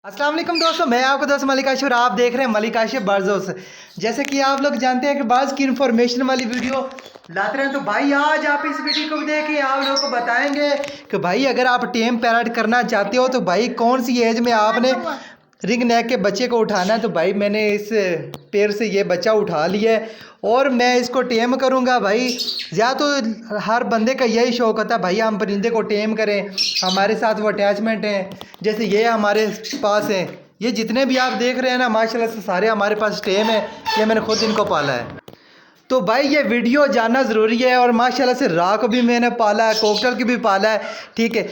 अस्सलाम वालेकुम दोस्तों, मैं आपका दोस्त मलिक आशिफ और आप देख रहे हैं मलिक आशिफ बर्जोस। जैसे कि आप लोग जानते हैं कि बाज़ की इन्फॉर्मेशन वाली वीडियो लाते हैं, तो भाई आज आप इस वीडियो को देखिए, आप लोगों को बताएंगे कि भाई अगर आप टेम पैरट करना चाहते हो तो भाई कौन सी एज में आपने रिंग नेक के बच्चे को उठाना है। तो भाई मैंने इस पेड़ से ये बच्चा उठा लिया है और मैं इसको टेम करूँगा। भाई या तो हर बंदे का यही शौक़ होता है भाई हम परिंदे को टेम करें, हमारे साथ वो अटैचमेंट हैं। जैसे ये हमारे पास है, ये जितने भी आप देख रहे हैं ना माशाल्लाह से सारे हमारे पास टेम है, ये मैंने खुद इनको पाला है। तो भाई ये वीडियो जानना ज़रूरी है। और माशाल्लाह से राह को भी मैंने पाला है, कोकटल की भी पाला है। ठीक है,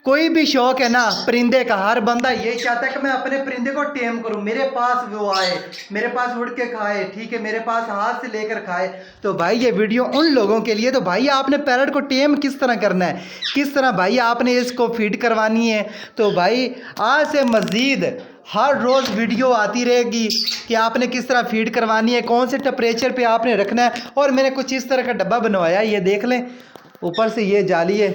कोई भी शौक है ना परिंदे का, हर बंदा यही चाहता है कि मैं अपने परिंदे को टेम करूं, मेरे पास वो आए, मेरे पास उड़ के खाए, ठीक है, मेरे पास हाथ से लेकर खाए। तो भाई ये वीडियो उन लोगों के लिए। तो भाई आपने पैरट को टेम किस तरह करना है, किस तरह भाई आपने इसको फीड करवानी है। तो भाई आज से मज़ीद हर रोज़ वीडियो आती रहेगी कि आपने किस तरह फीड करवानी है, कौन से टेम्परेचर पे आपने रखना है। और मैंने कुछ इस तरह का डब्बा बनवाया, ये देख लें, ऊपर से ये जाली है,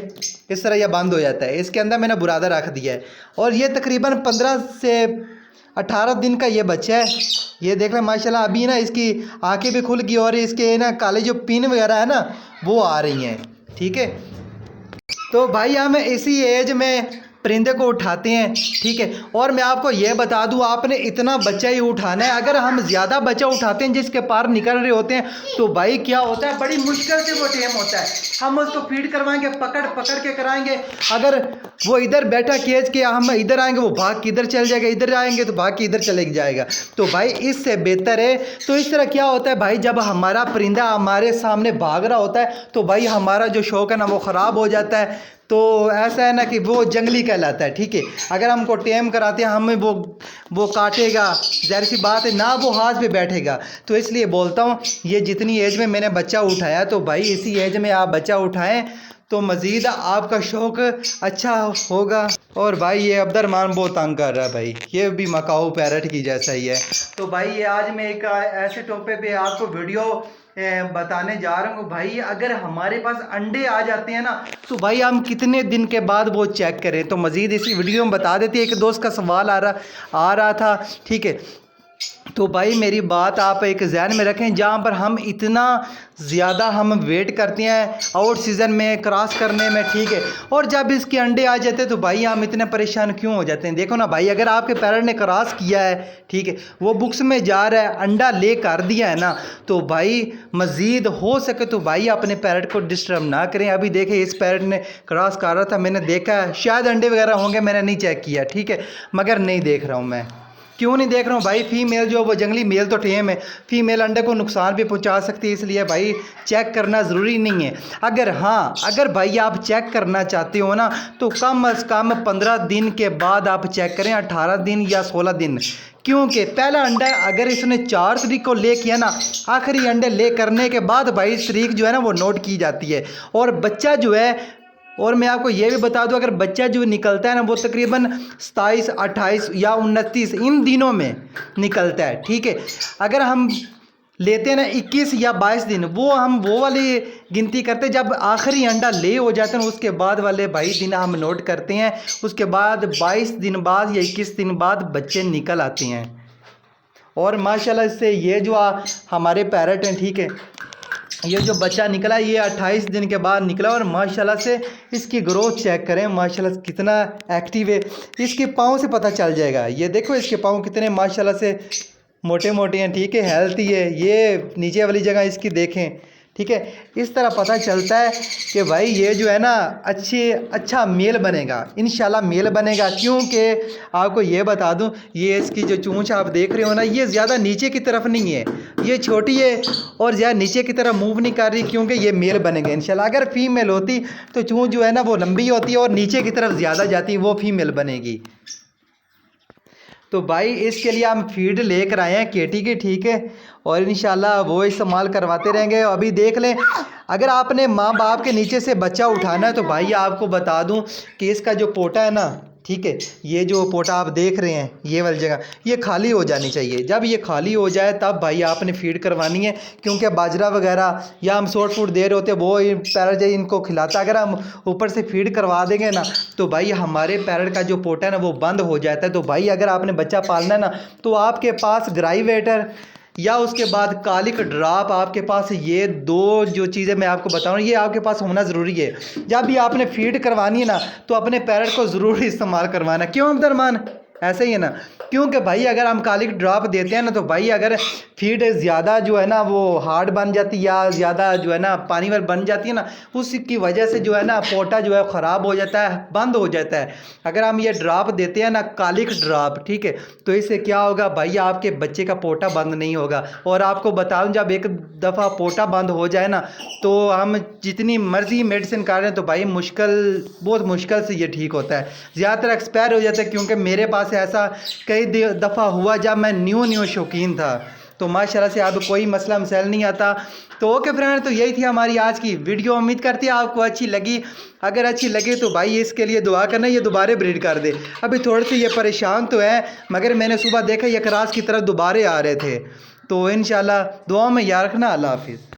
इस तरह यह बंद हो जाता है, इसके अंदर मैंने बुरादा रख दिया है। और ये तकरीबन 15 से 18 दिन का ये बच्चा है। ये देख लें माशाल्लाह, अभी ना इसकी आंखें भी खुल गई और इसके ना काले जो पिन वगैरह है ना वो आ रही हैं। ठीक है, तो भाई हम इसी एज में परिंदे को उठाते हैं। ठीक है, और मैं आपको ये बता दूं आपने इतना बच्चा ही उठाना है। अगर हम ज़्यादा बच्चा उठाते हैं जिसके पार निकल रहे होते हैं तो भाई क्या होता है, बड़ी मुश्किल से वो टेम होता है। हम उसको फीड करवाएंगे, पकड़ पकड़ के कराएंगे। अगर वो इधर बैठा केज के, हम इधर आएंगे वो भाग के इधर चल जाएगा, इधर आएंगे तो भाग के इधर चले जाएगा। तो भाई इससे बेहतर है। तो इस तरह क्या होता है भाई, जब हमारा परिंदा हमारे सामने भाग रहा होता है तो भाई हमारा जो शौक़ है ना वो ख़राब हो जाता है। तो ऐसा है ना कि वो जंगली कहलाता है। ठीक है, अगर हमको टेम कराते हैं हमें वो काटेगा, ज़ाहिर सी बात है ना, वो हाथ पे बैठेगा। तो इसलिए बोलता हूँ ये जितनी एज में मैंने बच्चा उठाया तो भाई इसी एज में आप बच्चा उठाएं तो मज़ीद आपका शौक़ अच्छा होगा। और भाई ये अब्दुर्रहमान बहुत तंग कर रहा है भाई, ये भी मकाऊ पैरट की जैसा ही है। तो भाई ये आज मैं एक ऐसे टॉपिक पे आपको वीडियो बताने जा रहा हूँ। भाई अगर हमारे पास अंडे आ जाते हैं ना तो भाई हम कितने दिन के बाद वो चेक करें। तो मज़ीद इसी वीडियो में बता देते हैं। एक दोस्त का सवाल आ रहा था। ठीक है, तो भाई मेरी बात आप एक ज़हन में रखें, जहाँ पर हम इतना ज़्यादा हम वेट करते हैं आउट सीज़न में क्रॉस करने में। ठीक है, और जब इसके अंडे आ जाते हैं तो भाई हम इतने परेशान क्यों हो जाते हैं। देखो ना भाई, अगर आपके पैरट ने क्रॉस किया है, ठीक है, वो बुक्स में जा रहा है, अंडा ले कर दिया है ना, तो भाई मज़ीद हो सके तो भाई अपने पैरट को डिस्टर्ब ना करें। अभी देखें इस पैरट ने क्रॉस कर रहा था, मैंने देखा शायद अंडे वगैरह होंगे, मैंने नहीं चेक किया। ठीक है, मगर नहीं देख रहा हूँ मैं। क्यों नहीं देख रहा हूँ भाई, फीमेल जो वो जंगली मेल तो टेम है, फीमेल अंडे को नुकसान भी पहुँचा सकती है, इसलिए भाई चेक करना ज़रूरी नहीं है। अगर भाई आप चेक करना चाहते हो ना तो कम अज़ कम 15 दिन के बाद आप चेक करें, 18 दिन या 16 दिन। क्योंकि पहला अंडा अगर इसने 4 तारीख को ले किया ना, आखिरी अंडे ले करने के बाद भाई तारीख जो है ना वो नोट की जाती है। और बच्चा जो है, और मैं आपको ये भी बता दूं, अगर बच्चा जो निकलता है ना वो तकरीबन 27, 28 या 29 इन दिनों में निकलता है। ठीक है, अगर हम लेते हैं ना 21 या 22 दिन, वो वाली गिनती करते हैं जब आखिरी अंडा ले हो जाते हैं, उसके बाद वाले भाई दिन हम नोट करते हैं। उसके बाद 22 दिन बाद या 21 दिन बाद बच्चे निकल आते हैं। और माशाल्लाह से ये जो हमारे पैरट हैं, ठीक है, ये जो बच्चा निकला ये 28 दिन के बाद निकला। और माशाल्लाह से इसकी ग्रोथ चेक करें, माशाल्लाह से कितना एक्टिव है, इसके पाँव से पता चल जाएगा। ये देखो इसके पाँव कितने माशाल्लाह से मोटे मोटे हैं। ठीक है, हेल्थी है। ये नीचे वाली जगह इसकी देखें। ठीक है, इस तरह पता चलता है कि भाई ये जो है ना अच्छा मेल बनेगा, इंशाल्लाह मेल बनेगा। क्योंकि आपको ये बता दूं, ये इसकी जो चूंच आप देख रहे हो ना, ये ज़्यादा नीचे की तरफ नहीं है, ये छोटी है और ज़्यादा नीचे की तरफ मूव नहीं कर रही, क्योंकि ये मेल बनेगा इंशाल्लाह। अगर फीमेल होती तो चूंच जो है ना वो लंबी होती है और नीचे की तरफ ज़्यादा जाती, वो फीमेल बनेगी। तो भाई इसके लिए हम फीड लेकर आए हैं केटी की। ठीक है, और इंशाल्लाह वो इस्तेमाल करवाते रहेंगे। अभी देख लें, अगर आपने माँ बाप के नीचे से बच्चा उठाना है तो भाई आपको बता दूं कि इसका जो पोटा है ना, ठीक है। ये जो पोटा आप देख रहे हैं ये वाली जगह ये खाली हो जानी चाहिए। जब ये खाली हो जाए तब भाई आपने फीड करवानी है, क्योंकि बाजरा वगैरह या हम शॉर्ट फूड दे रहे होते हैं वो पैरट जो इनको खिलाता है। अगर हम ऊपर से फीड करवा देंगे ना तो भाई हमारे पैरट का जो पोटा है ना वो बंद हो जाता है। तो भाई अगर आपने बच्चा पालना है ना तो आपके पास ग्राइवेटर या उसके बाद कालिक ड्राप आपके पास, ये दो जो चीज़ें मैं आपको बताऊँ ये आपके पास होना ज़रूरी है। जब भी आपने फीड करवानी है ना तो अपने पैरट को ज़रूर इस्तेमाल करवाना। क्यों अब्दुर्रहमान? ऐसे ही है ना, क्योंकि भाई अगर हम कालिक ड्रॉप देते हैं ना तो भाई अगर फीड ज़्यादा जो है ना वो हार्ड बन जाती है या ज़्यादा जो है ना पानी वाली बन जाती है ना, उसकी वजह से जो है ना पोटा जो है ख़राब हो जाता है, बंद हो जाता है। अगर हम ये ड्रॉप देते हैं ना कालिक ड्रॉप, ठीक है, तो इससे क्या होगा भाई आपके बच्चे का पोटा बंद नहीं होगा। और आपको बताऊं जब एक दफ़ा पोटा बंद हो जाए ना तो हम जितनी मर्जी मेडिसिन कर रहे हैं तो भाई बहुत मुश्किल से ये ठीक होता है, ज़्यादातर एक्सपायर हो जाता है। क्योंकि मेरे पास ऐसा कई दफ़ा हुआ जब मैं न्यू शौकीन था, तो माशाल्लाह से अब कोई मसला मसाइल नहीं आता। तो ओके फ्रेंड, तो यही थी हमारी आज की वीडियो। उम्मीद करती है आपको अच्छी लगी। अगर अच्छी लगे तो भाई इसके लिए दुआ करना ये दोबारा ब्रीड कर दे। अभी थोड़े से ये परेशान तो है मगर मैंने सुबह देखा ये क्रास की तरफ दोबारा आ रहे थे। तो इंशाल्लाह दुआ में याद रखना। अल्लाह हाफिज़।